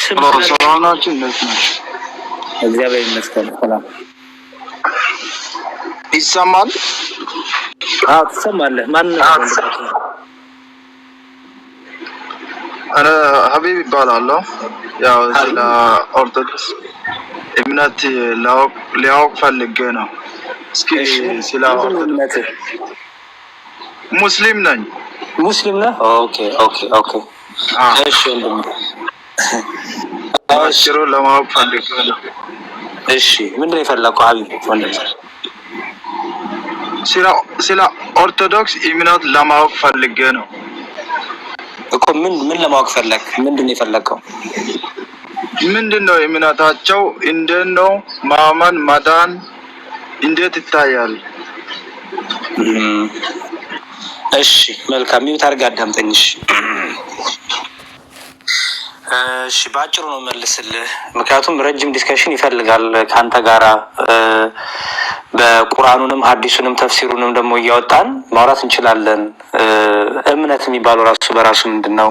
ሰላማችን ናቸው። እግዚአብሔር ይመስገን። ሰላም ይሰማል? አዎ ትሰማለህ። ማን ነው? እኔ ሀቢብ ይባላለሁ። ያው ስለ ኦርቶዶክስ እምነት ሊያውቅ ፈልጌ ነው። እስኪ ስለ ኦርቶዶክስ ሙስሊም ነኝ። ሙስሊም ነህ? ኦኬ ኦኬ ኦኬ። እሺ ወንድም አሽሮ ለማወቅ ፈልጌ ነው። እሺ ምንድን ነው የፈለከው ሀቢብ ወንድም? ስለ ኦርቶዶክስ እምነት ለማወቅ ፈልጌ ነው እኮ። ምን ለማወቅ ፈለክ? ምንድን ነው የፈለከው? ምንድነው እምነታቸው? እንዴት ነው ማመን መዳን እንዴት ይታያል? እሺ መልካም። ሚውት አድርገህ አዳምጠኝ። እሺ በአጭሩ ነው መልስልህ፣ ምክንያቱም ረጅም ዲስከሽን ይፈልጋል ከአንተ ጋራ። በቁርአኑንም ሐዲሱንም ተፍሲሩንም ደግሞ እያወጣን ማውራት እንችላለን። እምነት የሚባለው ራሱ በራሱ ምንድን ነው?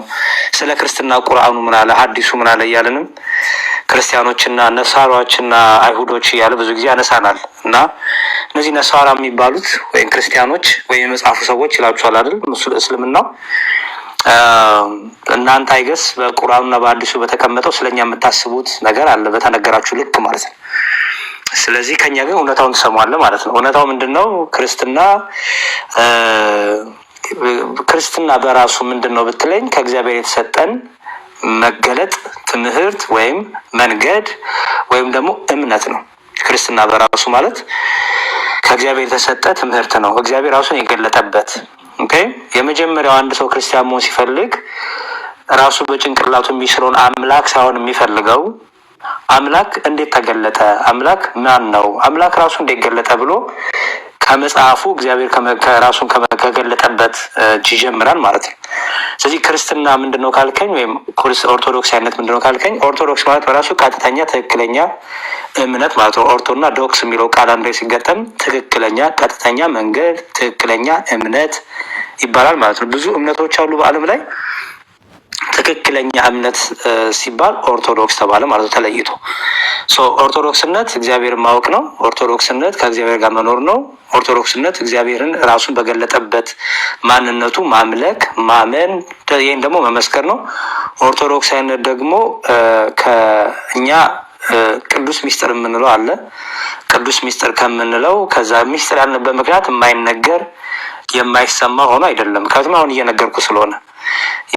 ስለ ክርስትና ቁርአኑ ምን አለ፣ ሐዲሱ ምን አለ እያለንም ክርስቲያኖችና ነሳራዎችና አይሁዶች እያለ ብዙ ጊዜ ያነሳናል። እና እነዚህ ነሳራ የሚባሉት ወይም ክርስቲያኖች ወይም የመጽሐፉ ሰዎች ይላችኋል አይደል? እስልምናው እናንተ አይገስ በቁርአኑና በሐዲሱ በተቀመጠው ስለኛ የምታስቡት ነገር አለ በተነገራችሁ ልክ ማለት ነው። ስለዚህ ከኛ ግን እውነታውን ትሰማዋለህ ማለት ነው። እውነታው ምንድነው? ክርስትና በራሱ ምንድነው ብትለኝ ከእግዚአብሔር የተሰጠን መገለጥ፣ ትምህርት ወይም መንገድ ወይም ደግሞ እምነት ነው። ክርስትና በራሱ ማለት ከእግዚአብሔር የተሰጠ ትምህርት ነው፣ እግዚአብሔር ራሱን የገለጠበት። ኦኬ። የመጀመሪያው አንድ ሰው ክርስቲያን መሆን ሲፈልግ ራሱ በጭንቅላቱ የሚስለውን አምላክ ሳይሆን የሚፈልገው አምላክ እንዴት ተገለጠ፣ አምላክ ማን ነው፣ አምላክ ራሱ እንዴት ገለጠ ብሎ ከመጽሐፉ እግዚአብሔር ከራሱን ከገለጠበት ይጀምራል ማለት ነው። ስለዚህ ክርስትና ምንድነው ካልከኝ፣ ወይም ኦርቶዶክስ አይነት ምንድነው ካልከኝ፣ ኦርቶዶክስ ማለት በራሱ ቀጥተኛ ትክክለኛ እምነት ማለት ነው። ኦርቶና ዶክስ የሚለው ቃል አንድ ላይ ሲገጠም ትክክለኛ፣ ቀጥተኛ መንገድ፣ ትክክለኛ እምነት ይባላል ማለት ነው። ብዙ እምነቶች አሉ በዓለም ላይ። ትክክለኛ እምነት ሲባል ኦርቶዶክስ ተባለ ማለት ነው ተለይቶ። ኦርቶዶክስነት እግዚአብሔርን ማወቅ ነው። ኦርቶዶክስነት ከእግዚአብሔር ጋር መኖር ነው። ኦርቶዶክስነት እግዚአብሔርን ራሱን በገለጠበት ማንነቱ ማምለክ፣ ማመን፣ ይህን ደግሞ መመስከር ነው። ኦርቶዶክሳዊነት ደግሞ ከእኛ ቅዱስ ሚስጥር የምንለው አለ። ቅዱስ ሚስጥር ከምንለው ከዛ ሚስጥር ያልንበት ምክንያት የማይነገር የማይሰማ ሆኖ አይደለም። ምክንያቱም አሁን እየነገርኩ ስለሆነ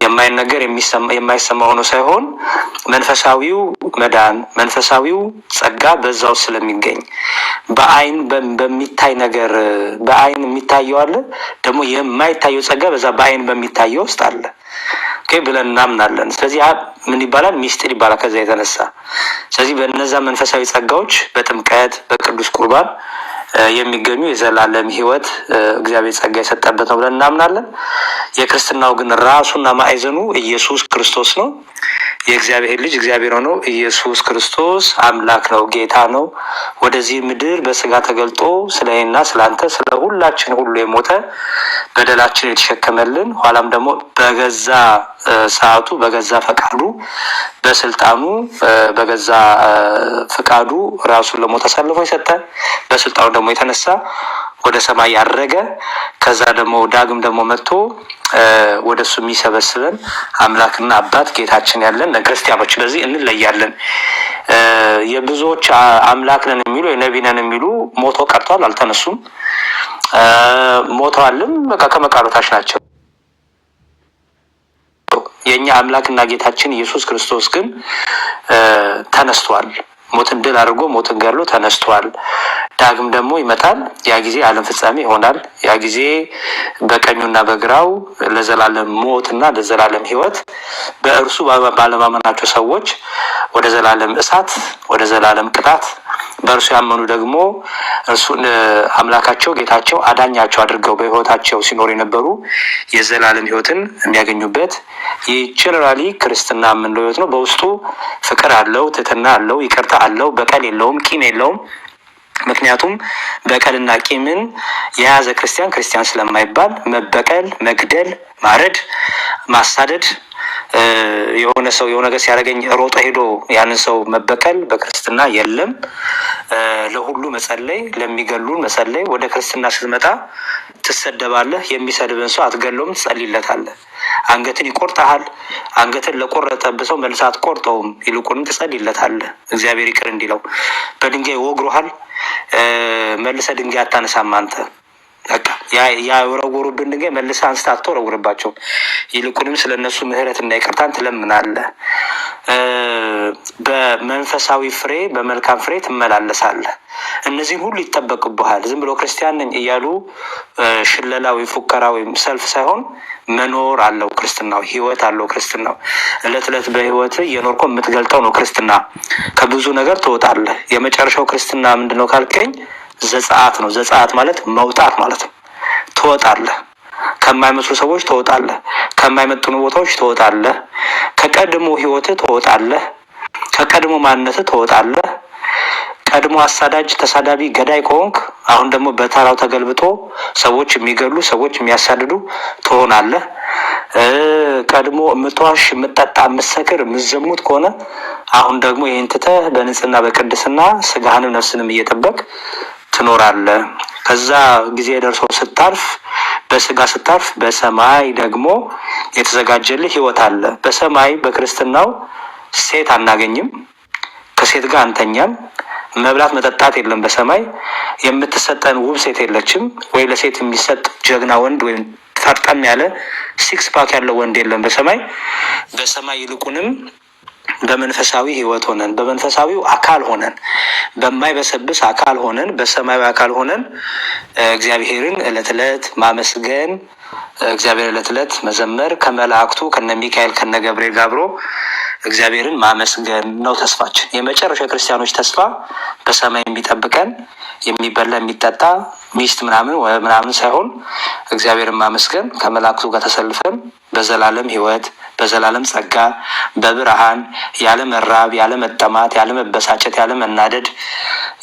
የማይነገር የማይሰማ ሆኖ ሳይሆን መንፈሳዊው መዳን መንፈሳዊው ጸጋ በዛው ስለሚገኝ በአይን በሚታይ ነገር በአይን የሚታየው አለ፣ ደግሞ የማይታየው ጸጋ በዛ በአይን በሚታየው ውስጥ አለ ብለን እናምናለን። ስለዚህ ምን ይባላል? ሚስጥር ይባላል ከዛ የተነሳ። ስለዚህ በእነዛ መንፈሳዊ ጸጋዎች በጥምቀት በቅዱስ ቁርባን የሚገኙ የዘላለም ሕይወት እግዚአብሔር ጸጋ የሰጠበት ነው ብለን እናምናለን። የክርስትናው ግን ራሱና ማዕዘኑ ኢየሱስ ክርስቶስ ነው። የእግዚአብሔር ልጅ እግዚአብሔር ሆኖ ኢየሱስ ክርስቶስ አምላክ ነው፣ ጌታ ነው። ወደዚህ ምድር በስጋ ተገልጦ ስለኔና ስለአንተ ስለ ሁላችን ሁሉ የሞተ በደላችን የተሸከመልን፣ ኋላም ደግሞ በገዛ ሰዓቱ በገዛ ፈቃዱ በስልጣኑ በገዛ ፈቃዱ ራሱን ለሞት አሳልፎ የሰጠ፣ በስልጣኑ ደግሞ የተነሳ ወደ ሰማይ ያረገ፣ ከዛ ደግሞ ዳግም ደግሞ መጥቶ ወደ እሱ የሚሰበስበን አምላክና አባት ጌታችን ያለን ክርስቲያኖች በዚህ እንለያለን። የብዙዎች አምላክ ነን የሚሉ የነቢ ነን የሚሉ ሞቶ ቀርተዋል፣ አልተነሱም። ሞተዋልም በቃ ከመቃብራታች ናቸው። የኛ አምላክና ጌታችን ኢየሱስ ክርስቶስ ግን ተነስቷል። ሞትን ድል አድርጎ ሞትን ገድሎ ተነስቷል። ዳግም ደግሞ ይመጣል። ያ ጊዜ ዓለም ፍጻሜ ይሆናል። ያ ጊዜ በቀኙና በግራው ለዘላለም ሞትና ለዘላለም ሕይወት በእርሱ ባለማመናቸው ሰዎች ወደ ዘላለም እሳት፣ ወደ ዘላለም ቅጣት፣ በእርሱ ያመኑ ደግሞ እርሱን አምላካቸው ጌታቸው አዳኛቸው አድርገው በሕይወታቸው ሲኖሩ የነበሩ የዘላለም ሕይወትን የሚያገኙበት ይህ ጀነራሊ ክርስትና የምንለው ሕይወት ነው። በውስጡ ፍቅር አለው፣ ትህትና አለው፣ ይቅርታ አለው፣ በቀል የለውም፣ ቂም የለውም። ምክንያቱም በቀልና ቂምን የያዘ ክርስቲያን ክርስቲያን ስለማይባል መበቀል፣ መግደል፣ ማረድ፣ ማሳደድ የሆነ ሰው የሆነ ነገር ሲያደርገኝ ሮጦ ሄዶ ያንን ሰው መበቀል በክርስትና የለም። ለሁሉ መጸለይ፣ ለሚገሉን መጸለይ። ወደ ክርስትና ስትመጣ ትሰደባለህ። የሚሰድብን ሰው አትገለውም፣ ትጸልይለታለህ። አንገትን ይቆርጠሃል። አንገትን ለቆረጠብህ ሰው መልሰህ አትቆርጠውም፣ ይልቁንም ትጸልይለታለህ እግዚአብሔር ይቅር እንዲለው። በድንጋይ ወግሮሃል፣ መልሰህ ድንጋይ አታነሳም አንተ። በቃ ያወረወሩብን ድንጋይ መልሰህ አንስተህ አትወረውርባቸውም፣ ይልቁንም ስለ እነሱ ምሕረትና ይቅርታን ትለምናለህ። በመንፈሳዊ ፍሬ በመልካም ፍሬ ትመላለሳለህ። እነዚህን ሁሉ ይጠበቅብሃል። ዝም ብሎ ክርስቲያን ነኝ እያሉ ሽለላ ወይም ፉከራ ወይም ሰልፍ ሳይሆን መኖር አለው ክርስትናው፣ ህይወት አለው ክርስትናው። እለት እለት በህይወት እየኖርኮ የምትገልጠው ነው ክርስትና። ከብዙ ነገር ትወጣለህ። የመጨረሻው ክርስትና ምንድነው ካልከኝ ዘጸአት ነው። ዘጸአት ማለት መውጣት ማለት ነው። ትወጣለህ፣ ከማይመስሉ ሰዎች ትወጣለህ፣ ከማይመጥኑ ቦታዎች ትወጣለህ፣ ከቀድሞ ህይወትህ ትወጣለህ፣ ከቀድሞ ማንነትህ ትወጣለህ። ቀድሞ አሳዳጅ፣ ተሳዳቢ፣ ገዳይ ከሆንክ አሁን ደግሞ በተራው ተገልብጦ ሰዎች የሚገሉ ሰዎች የሚያሳድዱ ትሆናለህ። ቀድሞ የምትዋሽ፣ የምትጠጣ፣ የምትሰክር፣ የምትዘሙት ከሆነ አሁን ደግሞ ይህን ትተህ በንጽህና በቅድስና ስጋህንም ነፍስንም እየጠበቅ ትኖራለህ። ከዛ ጊዜ ደርሶ ስታርፍ፣ በስጋ ስታርፍ፣ በሰማይ ደግሞ የተዘጋጀልህ ህይወት አለ። በሰማይ በክርስትናው ሴት አናገኝም፣ ከሴት ጋር አንተኛም፣ መብላት መጠጣት የለም። በሰማይ የምትሰጠን ውብ ሴት የለችም፣ ወይ ለሴት የሚሰጥ ጀግና ወንድ ወይም ፈርጠም ያለ ሲክስ ፓክ ያለው ወንድ የለም በሰማይ። በሰማይ ይልቁንም በመንፈሳዊ ህይወት ሆነን፣ በመንፈሳዊው አካል ሆነን፣ በማይበሰብስ አካል ሆነን፣ በሰማያዊ አካል ሆነን እግዚአብሔርን እለት እለት ማመስገን፣ እግዚአብሔር እለት እለት መዘመር፣ ከመላእክቱ ከነ ሚካኤል ከነ ገብርኤል ጋር አብሮ እግዚአብሔርን ማመስገን ነው ተስፋችን። የመጨረሻ ክርስቲያኖች ተስፋ በሰማይ የሚጠብቀን የሚበላ የሚጠጣ ሚስት ምናምን ሳይሆን እግዚአብሔርን ማመስገን፣ ከመላእክቱ ጋር ተሰልፈን በዘላለም ህይወት በዘላለም ጸጋ በብርሃን ያለ መራብ ያለ መጠማት ያለ መበሳጨት ያለ መናደድ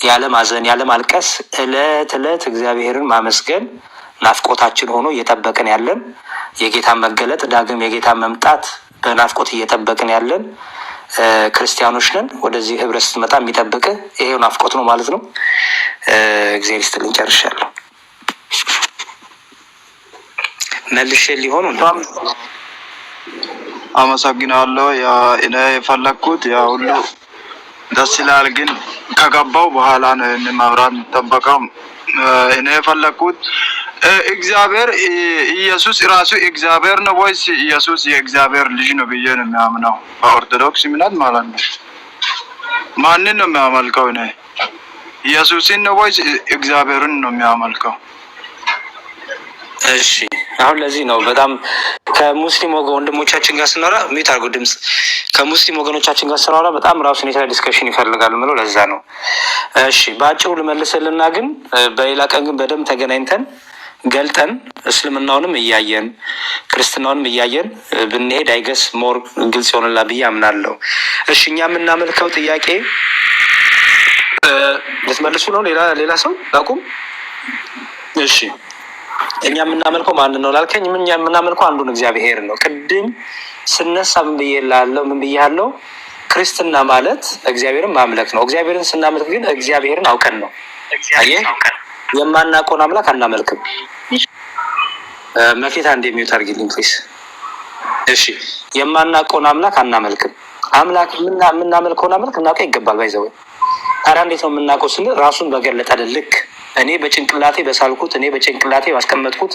ያለ ማዘን ያለ ማልቀስ እለት እለት እግዚአብሔርን ማመስገን ናፍቆታችን ሆኖ እየጠበቅን ያለን፣ የጌታን መገለጥ ዳግም የጌታን መምጣት በናፍቆት እየጠበቅን ያለን ክርስቲያኖች ነን። ወደዚህ ህብረት ስትመጣ የሚጠብቅ ይሄው ናፍቆት ነው ማለት ነው። እግዚአብሔር ይስጥልኝ፣ ጨርሻለሁ። መልሼ ሊሆኑ አመሰግናለሁ። እኔ የፈለግኩት ያ ሁሉ ደስ ይላል፣ ግን ከገባው በኋላ ነው ማብራት የሚጠበቀው። እኔ የፈለግኩት እግዚአብሔር ኢየሱስ ራሱ እግዚአብሔር ነው ወይስ ኢየሱስ የእግዚአብሔር ልጅ ነው ብዬ ነው የሚያምነው። በኦርቶዶክስ እምነት ማለት ነው። ማንን ነው የሚያመልከው? እኔ ኢየሱስን ነው ወይስ እግዚአብሔርን ነው የሚያመልከው? እሺ አሁን ለዚህ ነው በጣም ከሙስሊም ወንድሞቻችን ጋር ስናወራ ሚት አድርጎ ድምፅ ከሙስሊም ወገኖቻችን ጋር ስናወራ በጣም ራሱን የቻለ ዲስከሽን ይፈልጋሉ ምለው ለዛ ነው። እሺ በአጭሩ ልመልስልና ግን በሌላ ቀን ግን በደንብ ተገናኝተን ገልጠን እስልምናውንም እያየን ክርስትናውንም እያየን ብንሄድ አይገስ ሞር ግልጽ ይሆንላ ብዬ አምናለሁ። እሺ እኛ የምናመልከው ጥያቄ ልትመልሱ ነው? ሌላ ሰው ላቁም። እሺ እኛ የምናመልከው ማን ነው ላልከኝ፣ እኛ የምናመልከው አንዱን እግዚአብሔር ነው። ቅድም ስነሳ ምን ብያለሁ? ክርስትና ማለት እግዚአብሔርን ማምለክ ነው። እግዚአብሔርን ስናመልክ ግን እግዚአብሔርን አውቀን ነው። አየህ፣ የማናውቀውን አምላክ አናመልክም። መኬታ እንደሚዩት አድርጊልኝ ፕሊስ። እሺ የማናውቀውን አምላክ አናመልክም። አምላክ የምናመልከውን አምላክ እናውቀው ይገባል። ባይዘው ታዲያ እንዴት ነው የምናውቀው ስንል ራሱን በገለጠልን ልክ እኔ በጭንቅላቴ በሳልኩት እኔ በጭንቅላቴ ባስቀመጥኩት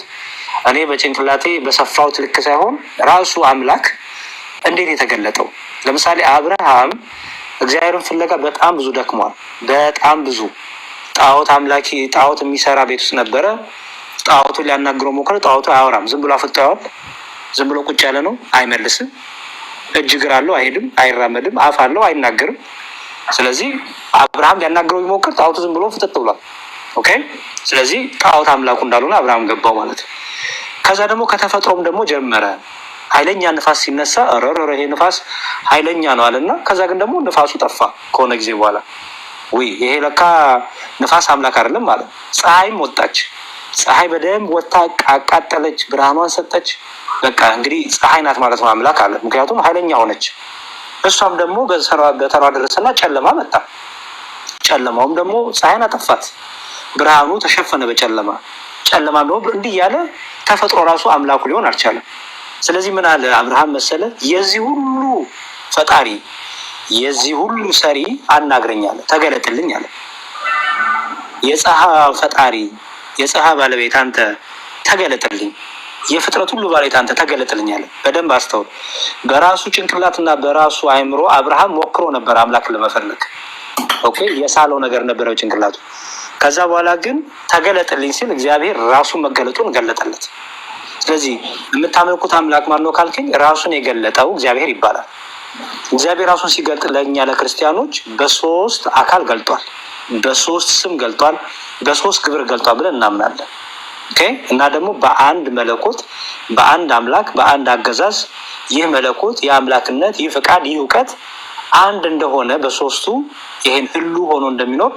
እኔ በጭንቅላቴ በሰፋሁት ልክ ሳይሆን ራሱ አምላክ እንዴት የተገለጠው። ለምሳሌ አብርሃም እግዚአብሔርን ፍለጋ በጣም ብዙ ደክሟል። በጣም ብዙ ጣዖት አምላኪ ጣዖት የሚሰራ ቤት ውስጥ ነበረ። ጣዖቱን ሊያናግረው ሞከረ። ጣዖቱ አያወራም። ዝም ብሎ አፍጥጦ ያዋል። ዝም ብሎ ቁጭ ያለ ነው። አይመልስም። እጅ እግር አለው፣ አይሄድም፣ አይራመድም። አፍ አለው፣ አይናገርም። ስለዚህ አብርሃም ሊያናግረው ቢሞክር ጣዖቱ ዝም ብሎ ፍጥጥ ብሏል። ኦኬ። ስለዚህ ጣዖት አምላኩ እንዳልሆነ አብርሃም ገባው ማለት ነው። ከዛ ደግሞ ከተፈጥሮም ደግሞ ጀመረ። ኃይለኛ ንፋስ ሲነሳ ረረረ ይሄ ንፋስ ኃይለኛ ነው አለና ከዛ ግን ደግሞ ንፋሱ ጠፋ ከሆነ ጊዜ በኋላ ይሄ ለካ ንፋስ አምላክ አይደለም ማለት። ፀሐይም ወጣች። ፀሐይ በደንብ ወጣ፣ አቃጠለች፣ ብርሃኗን ሰጠች። በቃ እንግዲህ ፀሐይ ናት ማለት ነው አምላክ አለ። ምክንያቱም ኃይለኛ ሆነች። እሷም ደግሞ በተራ ደረሰና ጨለማ መጣ። ጨለማውም ደግሞ ፀሐይን አጠፋት። ብርሃኑ ተሸፈነ በጨለማ። ጨለማ ደግሞ እንዲህ እያለ ተፈጥሮ ራሱ አምላኩ ሊሆን አልቻለም። ስለዚህ ምን አለ አብርሃም መሰለ? የዚህ ሁሉ ፈጣሪ የዚህ ሁሉ ሰሪ አናግረኝ አለ፣ ተገለጥልኝ አለ። የፀሐይ ፈጣሪ የፀሐይ ባለቤት አንተ ተገለጥልኝ፣ የፍጥረት ሁሉ ባለቤት አንተ ተገለጥልኝ አለ። በደንብ አስተውል። በራሱ ጭንቅላትና በራሱ አእምሮ አብርሃም ሞክሮ ነበር አምላክን ለመፈለግ። ኦኬ፣ የሳለው ነገር ነበረው ጭንቅላቱ። ከዛ በኋላ ግን ተገለጥልኝ ሲል እግዚአብሔር ራሱን መገለጡን ገለጠለት። ስለዚህ የምታመልኩት አምላክ ማን ነው ካልከኝ ራሱን የገለጠው እግዚአብሔር ይባላል። እግዚአብሔር ራሱን ሲገልጥ ለእኛ ለክርስቲያኖች በሶስት አካል ገልጧል፣ በሶስት ስም ገልጧል፣ በሶስት ግብር ገልጧል ብለን እናምናለን። ኦኬ። እና ደግሞ በአንድ መለኮት፣ በአንድ አምላክ፣ በአንድ አገዛዝ ይህ መለኮት፣ ይህ አምላክነት፣ ይህ ፍቃድ፣ ይህ እውቀት አንድ እንደሆነ በሶስቱ ይህን ህሉ ሆኖ እንደሚኖር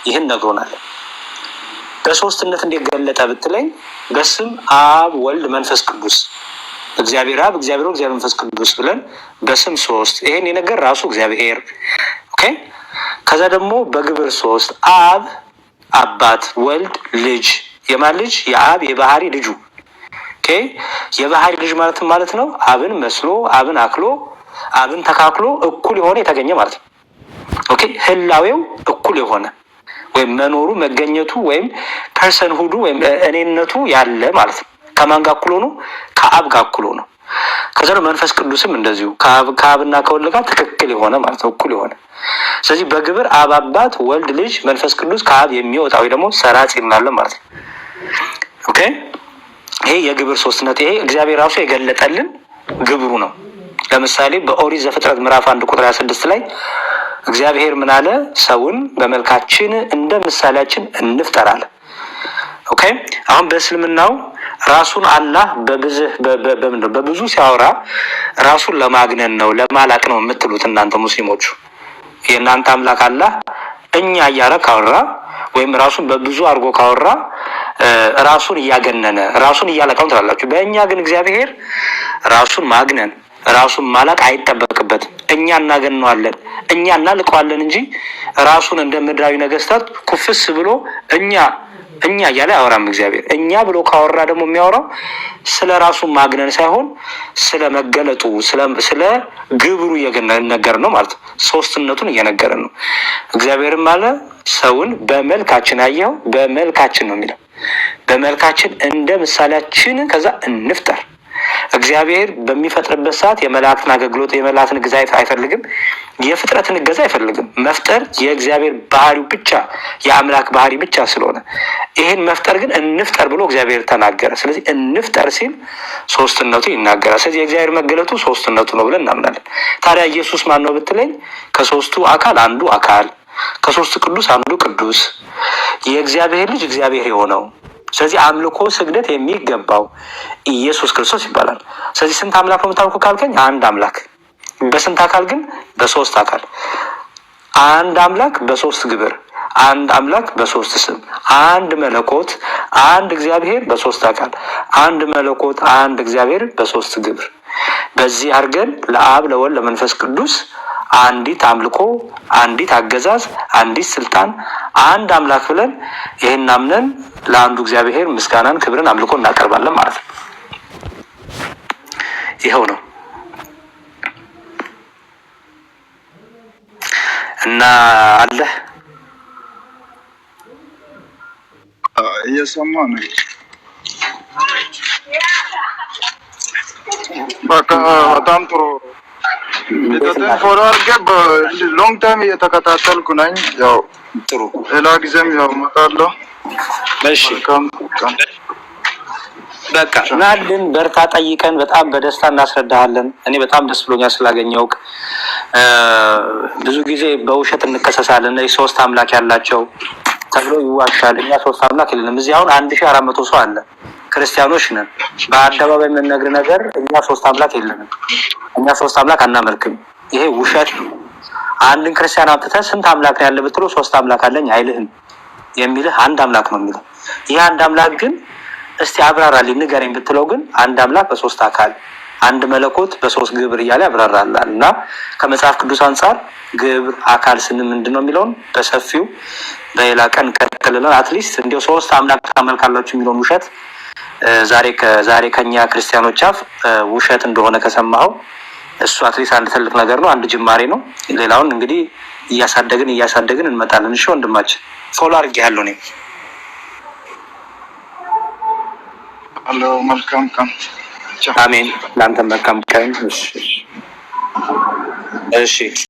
ይህን ነግሮናል። በሶስትነት እንዴት ገለጠ ብትለኝ በስም አብ ወልድ መንፈስ ቅዱስ፣ እግዚአብሔር አብ፣ እግዚአብሔር ወልድ፣ እግዚአብሔር መንፈስ ቅዱስ ብለን በስም ሶስት። ይሄን የነገር ራሱ እግዚአብሔር። ኦኬ። ከዛ ደግሞ በግብር ሶስት፣ አብ አባት፣ ወልድ ልጅ። የማን ልጅ? የአብ የባህሪ ልጁ። ኦኬ። የባህሪ ልጅ ማለት ነው አብን መስሎ አብን አክሎ አብን ተካክሎ እኩል የሆነ የተገኘ ማለት ነው። ኦኬ። ህላዌው እኩል የሆነ ወይም መኖሩ መገኘቱ ወይም ፐርሰን ሁዱ ወይም እኔነቱ ያለ ማለት ነው። ከማን ጋር እኩል ሆኖ? ከአብ ጋር እኩል ሆኖ። ከዛ መንፈስ ቅዱስም እንደዚሁ ከአብና ከወልድ ጋር ትክክል የሆነ ማለት ነው፣ እኩል የሆነ። ስለዚህ በግብር አብ አባት፣ ወልድ ልጅ፣ መንፈስ ቅዱስ ከአብ የሚወጣ ወይ ደግሞ ሰራጽ እንላለን ማለት ነው። ኦኬ። ይሄ የግብር ሶስትነት፣ ይሄ እግዚአብሔር ራሱ የገለጠልን ግብሩ ነው። ለምሳሌ በኦሪት ዘፍጥረት ምዕራፍ 1 ቁጥር 26 ላይ እግዚአብሔር ምን አለ? ሰውን በመልካችን እንደ ምሳሌያችን እንፍጠር አለ። ኦኬ። አሁን በእስልምናው ራሱን አላህ በብዙ ሲያወራ ራሱን ለማግነን ነው ለማላቅ ነው የምትሉት እናንተ ሙስሊሞቹ። የእናንተ አምላክ አላህ እኛ እያለ ካወራ ወይም ራሱን በብዙ አድርጎ ካወራ ራሱን እያገነነ ራሱን እያለቃው ትላላችሁ። በእኛ ግን እግዚአብሔር ራሱን ማግነን ራሱን ማላቅ አይጠበቅበትም። እኛ እናገነዋለን፣ እኛ እናልቀዋለን እንጂ ራሱን እንደ ምድራዊ ነገስታት ኩፍስ ብሎ እኛ እያለ አያወራም እግዚአብሔር። እኛ ብሎ ካወራ ደግሞ የሚያወራው ስለ ራሱ ማግነን ሳይሆን ስለ መገለጡ ስለ ግብሩ እየነገር ነው ማለት ነው። ሶስትነቱን እየነገረን ነው። እግዚአብሔርም አለ ሰውን በመልካችን አየኸው፣ በመልካችን ነው የሚለው። በመልካችን እንደ ምሳሌያችን ከዛ እንፍጠር። እግዚአብሔር በሚፈጥርበት ሰዓት የመላእክትን አገልግሎት የመላእክትን እገዛ አይፈልግም። የፍጥረትን እገዛ አይፈልግም። መፍጠር የእግዚአብሔር ባህሪው ብቻ የአምላክ ባህሪ ብቻ ስለሆነ ይህን መፍጠር ግን እንፍጠር ብሎ እግዚአብሔር ተናገረ። ስለዚህ እንፍጠር ሲል ሶስትነቱ ይናገራል። ስለዚህ የእግዚአብሔር መገለጡ ሶስትነቱ ነው ብለን እናምናለን። ታዲያ ኢየሱስ ማን ነው ብትለኝ ከሶስቱ አካል አንዱ አካል፣ ከሶስቱ ቅዱስ አንዱ ቅዱስ፣ የእግዚአብሔር ልጅ እግዚአብሔር የሆነው ስለዚህ አምልኮ ስግደት የሚገባው ኢየሱስ ክርስቶስ ይባላል። ስለዚህ ስንት አምላክ ነው የምታውቁ ካልከኝ አንድ አምላክ። በስንት አካል ግን? በሶስት አካል። አንድ አምላክ በሶስት ግብር፣ አንድ አምላክ በሶስት ስም፣ አንድ መለኮት፣ አንድ እግዚአብሔር በሶስት አካል፣ አንድ መለኮት፣ አንድ እግዚአብሔር በሶስት ግብር። በዚህ አድርገን ለአብ ለወልድ ለመንፈስ ቅዱስ አንዲት አምልኮ፣ አንዲት አገዛዝ፣ አንዲት ስልጣን፣ አንድ አምላክ ብለን ይህን አምነን ለአንዱ እግዚአብሔር ምስጋናን፣ ክብርን፣ አምልኮ እናቀርባለን ማለት ነው። ይኸው ነው እና አለ እየሰማ ነው። በቃ በጣም ጥሩ ቤተሰብ ፎሎ አድርጌ ሎንግ ታይም እየተከታተልኩ ነኝ። ያው ጥሩ ሌላ ጊዜም ያው እመጣለሁ። እሺ በቃ ናልን በርታ፣ ጠይቀን በጣም በደስታ እናስረዳሃለን። እኔ በጣም ደስ ብሎኛል ስላገኘውክ። ብዙ ጊዜ በውሸት እንከሰሳለን። ሶስት አምላክ ያላቸው ተብሎ ይዋሻል። እኛ ሶስት አምላክ የለንም። እዚህ አሁን 1400 ሰው አለ። ክርስቲያኖች ነን። በአደባባይ የምንነግር ነገር እኛ ሶስት አምላክ የለንም። እኛ ሶስት አምላክ አናመልክም። ይሄ ውሸት ነው። አንድን ክርስቲያን አምጥተህ ስንት አምላክ ነው ያለ ብትለው ሶስት አምላክ አለኝ አይልህም። የሚልህ አንድ አምላክ ነው የሚለው። ይህ አንድ አምላክ ግን እስቲ አብራራልኝ ንገረኝ ብትለው ግን አንድ አምላክ በሶስት አካል አንድ መለኮት በሶስት ግብር እያለ ያብራራላል። እና ከመጽሐፍ ቅዱስ አንጻር ግብር አካል ስንል ምንድን ነው የሚለውን በሰፊው በሌላ ቀን ቀጥልለን አትሊስት እንዲሁ ሶስት አምላክ ታመልካላችሁ የሚለውን ውሸት ዛሬ ከኛ ክርስቲያኖች አፍ ውሸት እንደሆነ ከሰማኸው እሱ አትሊስት አንድ ትልቅ ነገር ነው፣ አንድ ጅማሬ ነው። ሌላውን እንግዲህ እያሳደግን እንመጣለን። እሺ ወንድማችን ፎሎ አድርጌሃለሁ እኔ። አሎ መልካም ቀን። አሜን። ለአንተ መልካም ቀን። እሺ